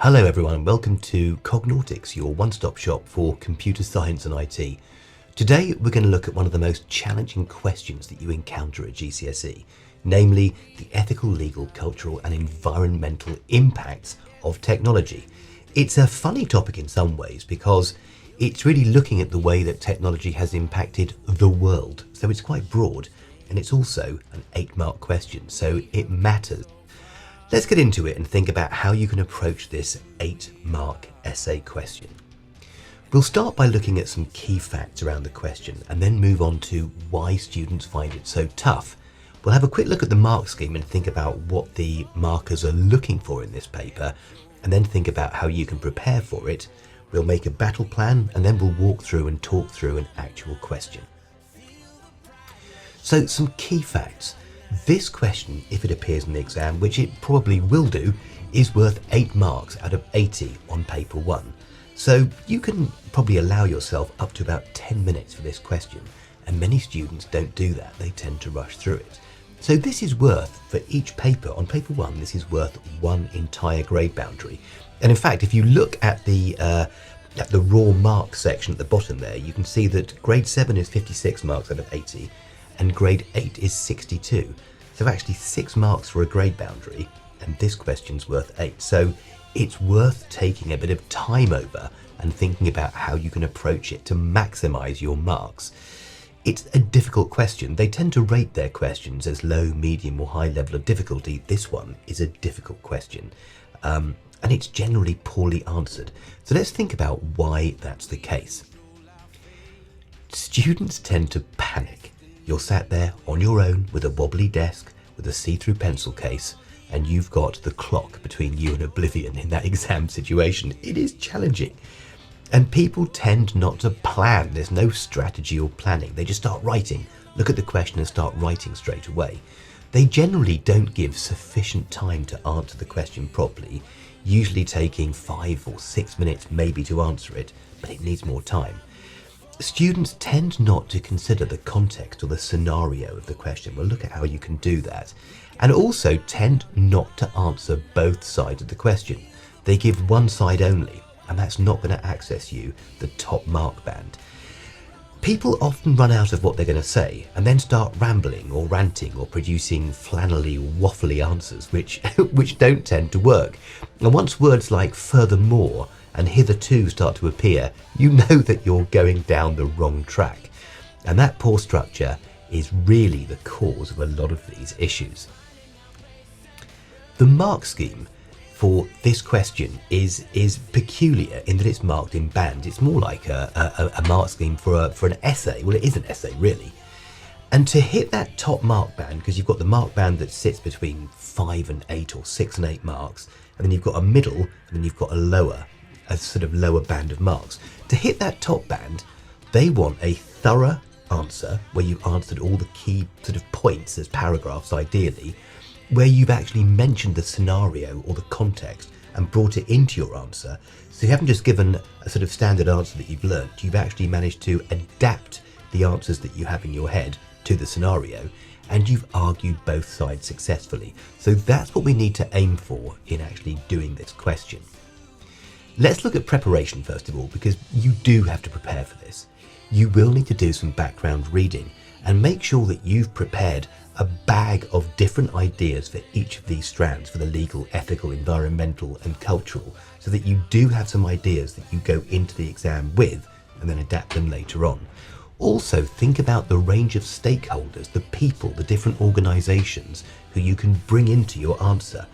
Hello everyone and welcome to Cognautics, your one-stop shop for computer science and IT. Today we're going to look at one of the most challenging questions that you encounter at GCSE, namely the ethical, legal, cultural and environmental impacts of technology. It's a funny topic in some ways because it's really looking at the way that technology has impacted the world. So it's quite broad and it's also an 8-mark question, so it matters. Let's get into it and think about how you can approach this 8-mark essay question. We'll start by looking at some key facts around the question and then move on to why students find it so tough. We'll have a quick look at the mark scheme and think about what the markers are looking for in this paper, and then think about how you can prepare for it. We'll make a battle plan and then we'll walk through and talk through an actual question. So some key facts. This question, if it appears in the exam, which it probably will do, is worth 8 marks out of 80 on paper 1. So you can probably allow yourself up to about 10 minutes for this question, and many students don't do that, they tend to rush through it. So this is worth, for each paper, on paper 1, this is worth 1 entire grade boundary. And in fact, if you look at the raw marks section at the bottom there, you can see that grade 7 is 56 marks out of 80, and grade 8 is 62. So actually 6 marks for a grade boundary, and this question's worth 8. So it's worth taking a bit of time over and thinking about how you can approach it to maximize your marks. It's a difficult question. They tend to rate their questions as low, medium or high level of difficulty. This one is a difficult question, and it's generally poorly answered. So let's think about why that's the case. Students tend to panic. You're sat there on your own with a wobbly desk, with a see-through pencil case, and you've got the clock between you and oblivion in that exam situation. It is challenging. And people tend not to plan. There's no strategy or planning. They just start writing, look at the question and start writing straight away. They generally don't give sufficient time to answer the question properly, usually taking 5 or 6 minutes maybe to answer it, but it needs more time. Students tend not to consider the context or the scenario of the question. We'll look at how you can do that. And also tend not to answer both sides of the question. They give one side only, and that's not going to access you the top mark band. People often run out of what they're going to say and then start rambling or ranting or producing flannelly, waffly answers, which don't tend to work. And once words like furthermore and hitherto start to appear, you know that you're going down the wrong track. And that poor structure is really the cause of a lot of these issues. The mark scheme for this question is peculiar in that it's marked in bands. It's more like a mark scheme for an essay. Well, it is an essay really. And to hit that top mark band, because you've got the mark band that sits between 5 and 8 or 6 and 8 marks, and then you've got a middle, and then you've got a sort of lower band of marks. To hit that top band, they want a thorough answer where you've answered all the key sort of points as paragraphs ideally, where you've actually mentioned the scenario or the context and brought it into your answer. So you haven't just given a sort of standard answer that you've learnt, you've actually managed to adapt the answers that you have in your head to the scenario, and you've argued both sides successfully. So that's what we need to aim for in actually doing this question. Let's look at preparation first of all, because you do have to prepare for this. You will need to do some background reading and make sure that you've prepared a bag of different ideas for each of these strands, for the legal, ethical, environmental and cultural, so that you do have some ideas that you go into the exam with and then adapt them later on. Also think about the range of stakeholders, the people, the different organisations who you can bring into your answer.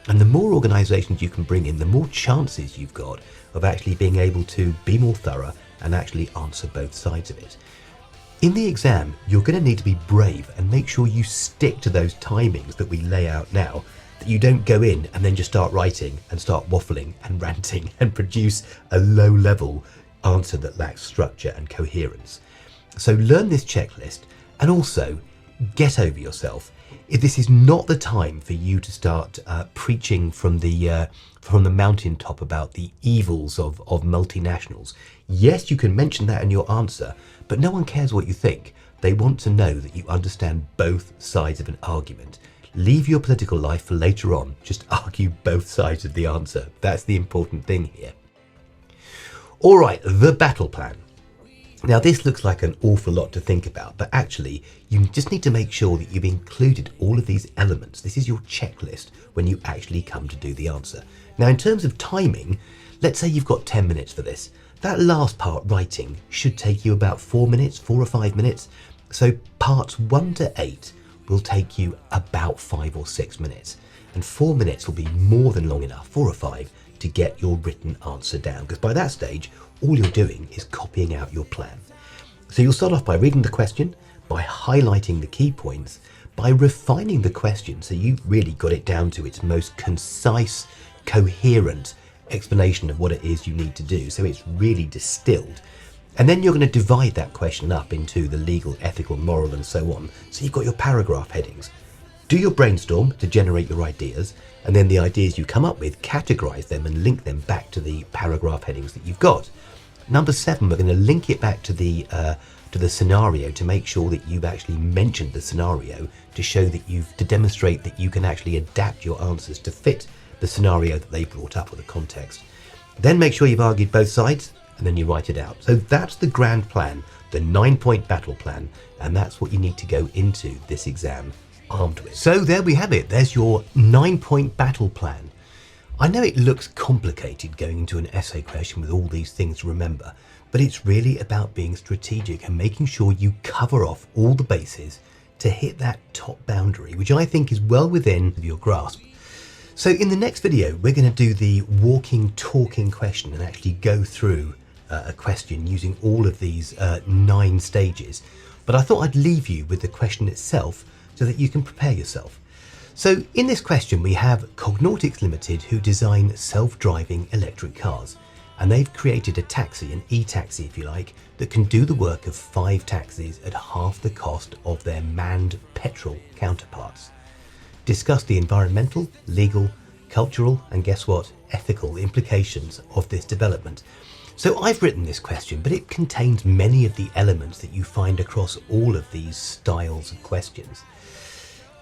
And the more organisations you can bring in, the more chances you've got of actually being able to be more thorough and actually answer both sides of it. In the exam, you're going to need to be brave and make sure you stick to those timings that we lay out now, that you don't go in and then just start writing and start waffling and ranting and produce a low-level answer that lacks structure and coherence. So learn this checklist and also get over yourself. If this is not the time for you to start preaching from the mountaintop about the evils of multinationals. Yes, you can mention that in your answer, but no one cares what you think. They want to know that you understand both sides of an argument. Leave your political life for later on. Just argue both sides of the answer. That's the important thing here. All right, the battle plan. Now, this looks like an awful lot to think about, but actually, you just need to make sure that you've included all of these elements. This is your checklist when you actually come to do the answer. Now, in terms of timing, let's say you've got 10 minutes for this. That last part, writing, should take you about 4 minutes, 4 or 5 minutes. So parts 1 to 8 will take you about 5 or 6 minutes. And 4 minutes will be more than long enough, 4 or 5, to get your written answer down. Because by that stage, all you're doing is copying out your plan. So you'll start off by reading the question, by highlighting the key points, by refining the question so you've really got it down to its most concise, coherent explanation of what it is you need to do. So it's really distilled. And then you're going to divide that question up into the legal, ethical, moral, and so on. So you've got your paragraph headings. Do your brainstorm to generate your ideas, and then the ideas you come up with, categorize them and link them back to the paragraph headings that you've got. Number 7, we're going to link it back to the scenario to make sure that you've actually mentioned the scenario to demonstrate that you can actually adapt your answers to fit the scenario that they brought up or the context. Then make sure you've argued both sides, and then you write it out. So that's the grand plan, the 9-point battle plan, and that's what you need to go into this exam armed with. So there we have it. There's your 9-point battle plan. I know it looks complicated going into an essay question with all these things to remember, but it's really about being strategic and making sure you cover off all the bases to hit that top boundary, which I think is well within your grasp. So in the next video, we're going to do the walking, talking question and actually go through a question using all of these 9 stages. But I thought I'd leave you with the question itself so that you can prepare yourself. So in this question, we have Cognautics Limited, who design self-driving electric cars. And they've created a taxi, an e-taxi if you like, that can do the work of 5 taxis at half the cost of their manned petrol counterparts. Discuss the environmental, legal, cultural, and guess what, ethical implications of this development. So I've written this question, but it contains many of the elements that you find across all of these styles of questions.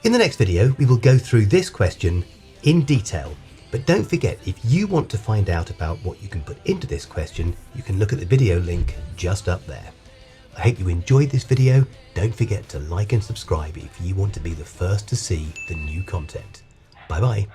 In the next video, we will go through this question in detail. But don't forget, if you want to find out about what you can put into this question, you can look at the video link just up there. I hope you enjoyed this video. Don't forget to like and subscribe if you want to be the first to see the new content. Bye bye.